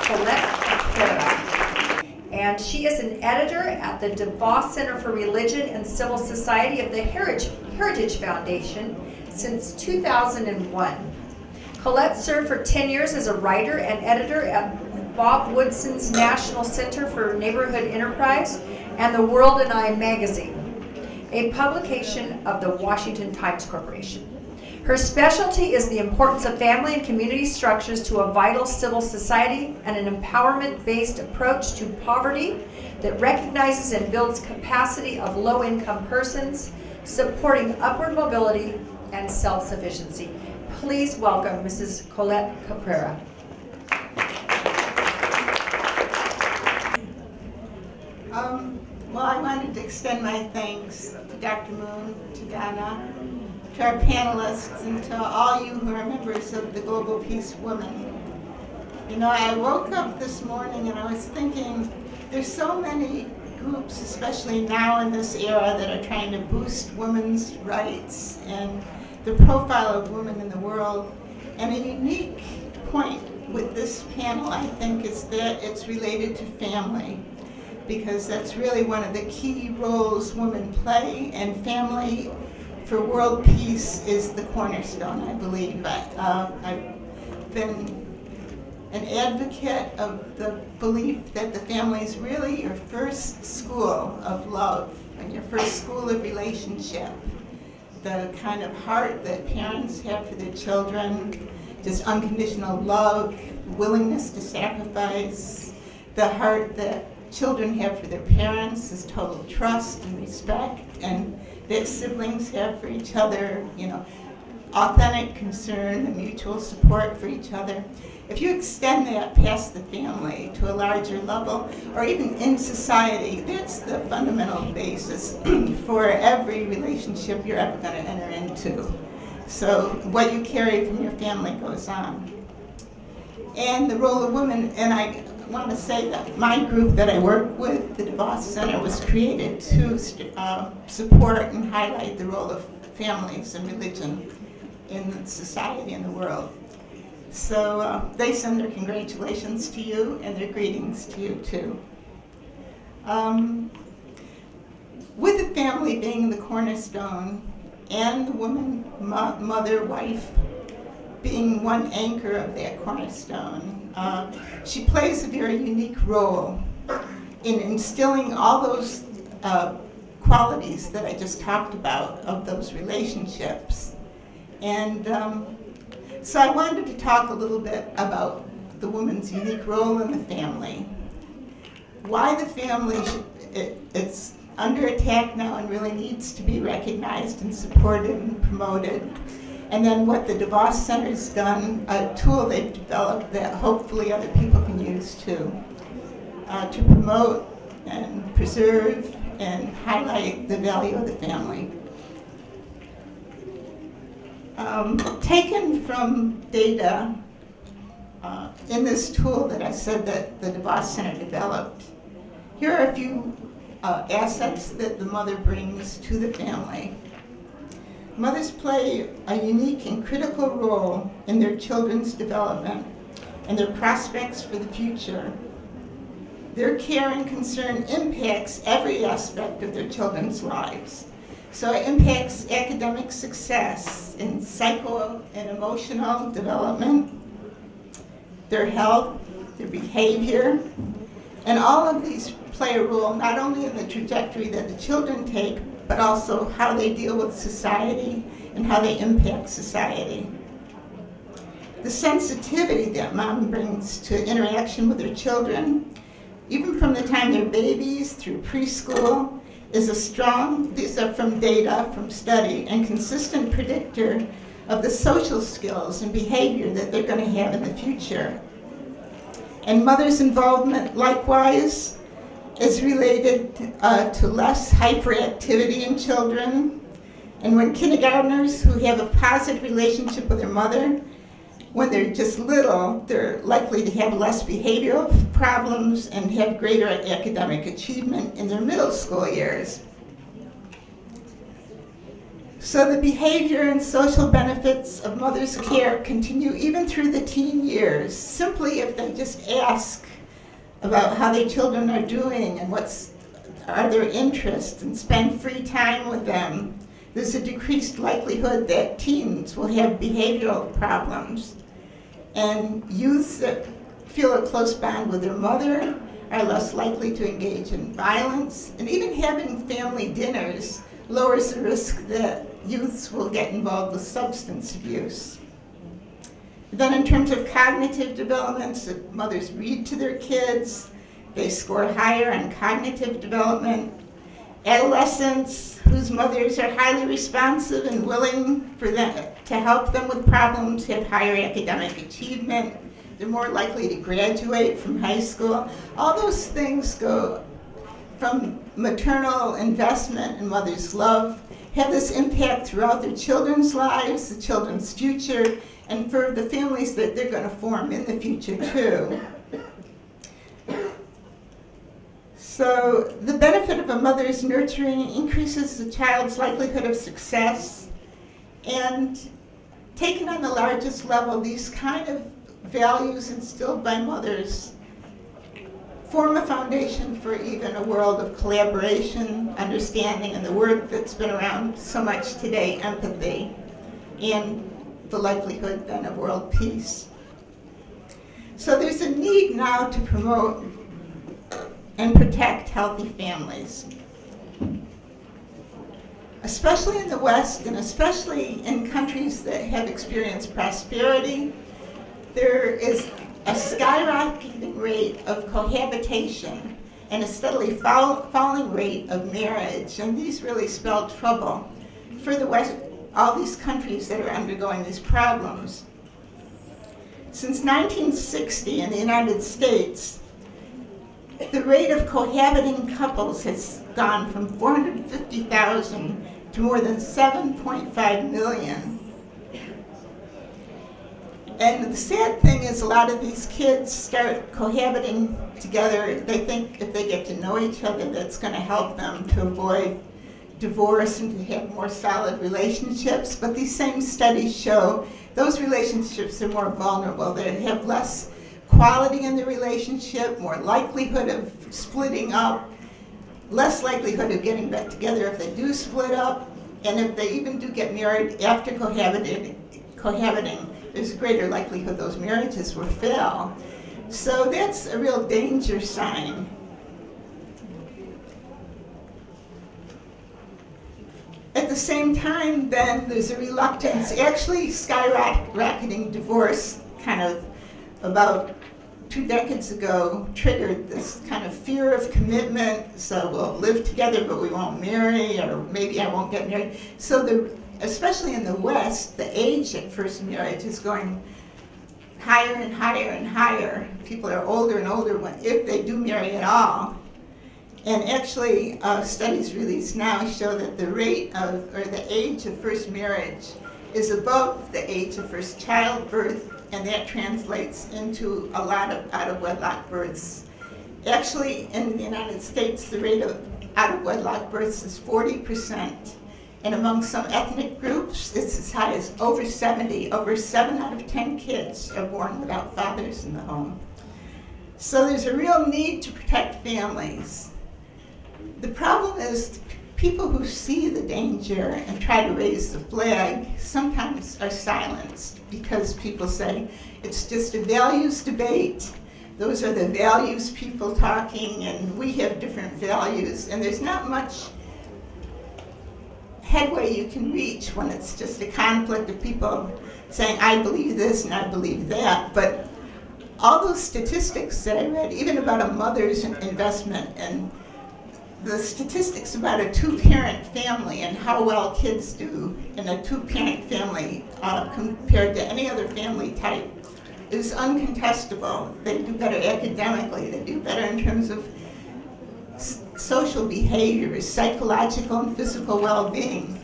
Collette Caprara, and she is an editor at the DeVos Center for Religion and Civil Society of the Heritage Foundation since 2001. Collette served for 10 years as a writer and editor at Bob Woodson's National Center for Neighborhood Enterprise and The World and I magazine, a publication of the Washington Times Corporation. Her specialty is the importance of family and community structures to a vital civil society and an empowerment-based approach to poverty that recognizes and builds capacity of low-income persons, supporting upward mobility and self-sufficiency. Please welcome Mrs. Collette Caprara. Well, I wanted to extend my thanks to Dr. Moon, to Donna, to our panelists, and to all you who are members of the Global Peace Women. You know, I woke up this morning and I was thinking, there's so many groups, especially now in this era, that are trying to boost women's rights and the profile of women in the world. And a unique point with this panel, I think, is that it's related to family, because that's really one of the key roles women play, and family for world peace is the cornerstone, I believe. I've been an advocate of the belief that the family is really your first school of love and your first school of relationship. The kind of heart that parents have for their children, just unconditional love, willingness to sacrifice, the heart that children have for their parents is total trust and respect, and that siblings have for each other, you know, authentic concern and mutual support for each other. If you extend that past the family to a larger level, or even in society, that's the fundamental basis for every relationship you're ever going to enter into. So what you carry from your family goes on. And the role of women, and I want to say that my group that I work with, the DeVos Center, was created to support and highlight the role of families and religion in society and the world. So they send their congratulations to you and their greetings to you too. With the family being the cornerstone and the woman, mother, wife, being one anchor of that cornerstone, she plays a very unique role in instilling all those qualities that I just talked about of those relationships. And so I wanted to talk a little bit about the woman's unique role in the family. Why the family, it's under attack now and really needs to be recognized and supported and promoted. And then what the DeVos Center's done, a tool they've developed that hopefully other people can use too, to promote and preserve and highlight the value of the family. Taken from data in this tool that I said that the DeVos Center developed, here are a few assets that the mother brings to the family. Mothers play a unique and critical role in their children's development and their prospects for the future. Their care and concern impacts every aspect of their children's lives. So it impacts academic success in psycho and emotional development, their health, their behavior, and all of these play a role not only in the trajectory that the children take, but also how they deal with society and how they impact society. The sensitivity that mom brings to interaction with her children, even from the time they're babies through preschool, is a strong, these are from data, from study, and consistent predictor of the social skills and behavior that they're going to have in the future. And mother's involvement, likewise, is related to less hyperactivity in children. And when kindergartners who have a positive relationship with their mother, when they're just little, they're likely to have less behavioral problems and have greater academic achievement in their middle school years. So the behavior and social benefits of mother's care continue even through the teen years, simply if they just ask about how their children are doing and are their interests and spend free time with them. There's a decreased likelihood that teens will have behavioral problems. And youths that feel a close bond with their mother are less likely to engage in violence. And even having family dinners lowers the risk that youths will get involved with substance abuse. Then in terms of cognitive developments, if mothers read to their kids, they score higher on cognitive development. Adolescents whose mothers are highly responsive and willing for them to help them with problems have higher academic achievement. They're more likely to graduate from high school. All those things go from maternal investment and mother's love, have this impact throughout their children's lives, the children's future, and for the families that they're going to form in the future too. So the benefit of a mother's nurturing increases the child's likelihood of success, and taken on the largest level, these kind of values instilled by mothers form a foundation for even a world of collaboration, understanding, and the word that's been around so much today, empathy, and the likelihood then of world peace. So there's a need now to promote and protect healthy families. Especially in the West, and especially in countries that have experienced prosperity, there is a skyrocketing rate of cohabitation and a steadily falling rate of marriage, and these really spell trouble for the West, all these countries that are undergoing these problems. Since 1960 in the United States, the rate of cohabiting couples has gone from 450,000 to more than 7.5 million. And the sad thing is a lot of these kids start cohabiting together. They think if they get to know each other, that's going to help them to avoid divorce and to have more solid relationships. But these same studies show those relationships are more vulnerable. They have less quality in the relationship, more likelihood of splitting up, less likelihood of getting back together if they do split up, and if they even do get married after cohabiting, there's a greater likelihood those marriages will fail. So that's a real danger sign. At the same time, then, there's a reluctance, actually skyrocketing divorce kind of about 2 decades ago triggered this kind of fear of commitment. So we'll live together, but we won't marry, or maybe I won't get married. So especially in the West, the age at first marriage is going higher and higher and higher. People are older and older if they do marry at all. And actually, studies released now show that the rate of, or the age of first marriage is above the age of first childbirth, and that translates into a lot of out-of-wedlock births. Actually, in the United States, the rate of out-of-wedlock births is 40%. And among some ethnic groups, it's as high as over 70. Over 7 out of 10 kids are born without fathers in the home. So there's a real need to protect families. The problem is people who see the danger and try to raise the flag sometimes are silenced because people say it's just a values debate. Those are the values people talking, and we have different values, and there's not much headway you can reach when it's just a conflict of people saying, I believe this and I believe that. But all those statistics that I read, even about a mother's investment, and the statistics about a 2-parent family and how well kids do in a 2-parent family compared to any other family type is uncontestable. They do better academically, they do better in terms of social behaviors, psychological and physical well-being.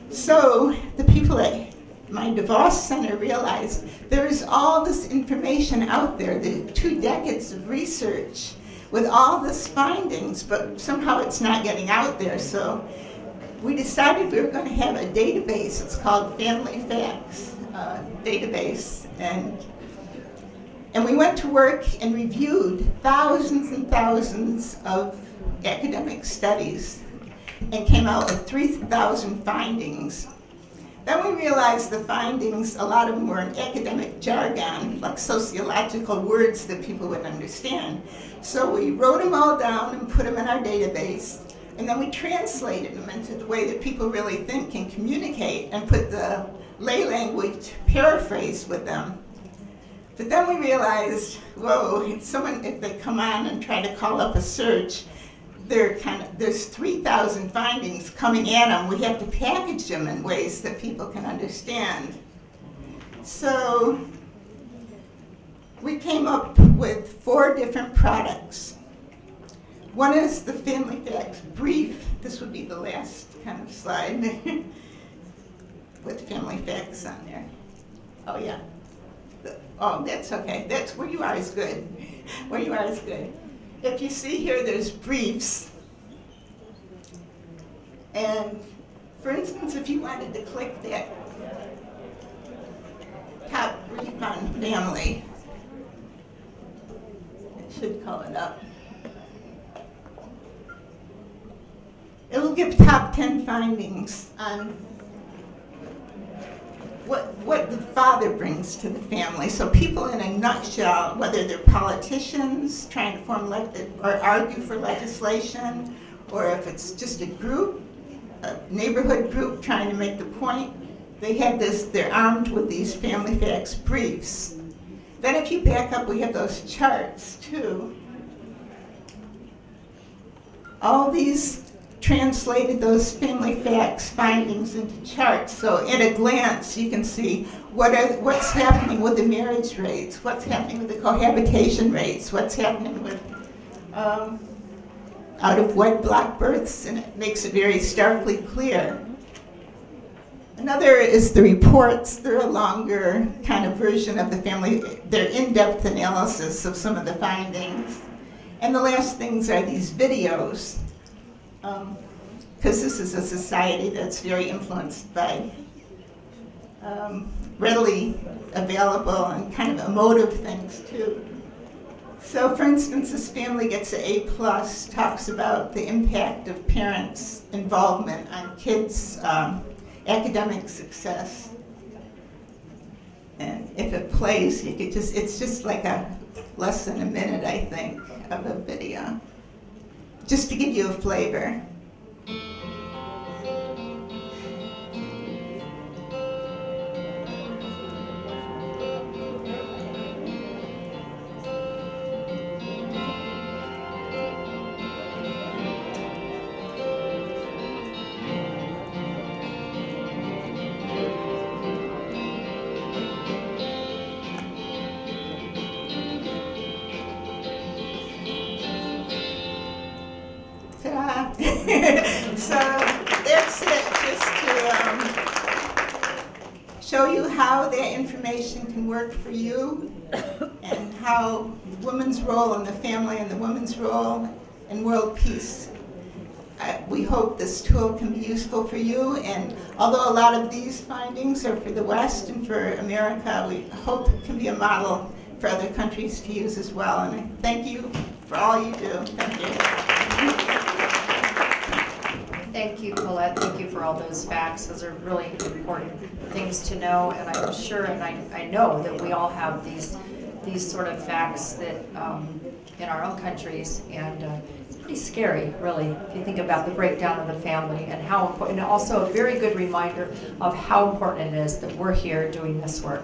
So the people at my DeVos Center realized there is all this information out there, the 2 decades of research with all this findings, but somehow it's not getting out there. So we decided we were going to have a database. It's called Family Facts database. And we went to work and reviewed thousands and thousands of academic studies and came out with 3,000 findings. Then we realized the findings, a lot of them were in academic jargon, like sociological words that people would understand. So we wrote them all down and put them in our database, and then we translated them into the way that people really think and communicate, and put the lay language paraphrase with them. But then we realized, whoa, if they come on and try to call up a search, there's 3,000 findings coming at them. We have to package them in ways that people can understand. So we came up with 4 different products. One is the Family Facts Brief. This would be the last kind of slide with Family Facts on there. Oh yeah. Oh, that's okay. That's where you are is good. Where you are is good. If you see here, there's briefs. And for instance, if you wanted to click that top brief on family, it should call it up. It'll give top 10 findings on what the father brings to the family. So people in a nutshell, whether they're politicians trying to form or argue for legislation, or if it's just a group, a neighborhood group trying to make the point, they have this, they're armed with these Family Facts briefs. Then if you back up, we have those charts too. All these translated those Family Facts findings into charts. So at a glance, you can see what's happening with the marriage rates, what's happening with the cohabitation rates, what's happening with out-of-wedlock births, and it makes it very starkly clear. Another is the reports. They're a longer kind of version of the family, their in-depth analysis of some of the findings. And the last things are these videos. Because this is a society that's very influenced by readily available and kind of emotive things too. So for instance, this family gets an A+, talks about the impact of parents' involvement on kids' academic success. And if it plays, you could it's just like less than a minute, I think, of a video. Just to give you a flavor. So that's it, just to show you how that information can work for you, and how the woman's role in the family and the woman's role in world peace. We hope this tool can be useful for you, and although a lot of these findings are for the West and for America, we hope it can be a model for other countries to use as well. And I thank you for all you do. Thank you. Thank you, Collette. Thank you for all those facts. Those are really important things to know, and I'm sure, and I know that we all have these sort of facts that in our own countries, and it's pretty scary, really, if you think about the breakdown of the family and how important, and also a very good reminder of how important it is that we're here doing this work.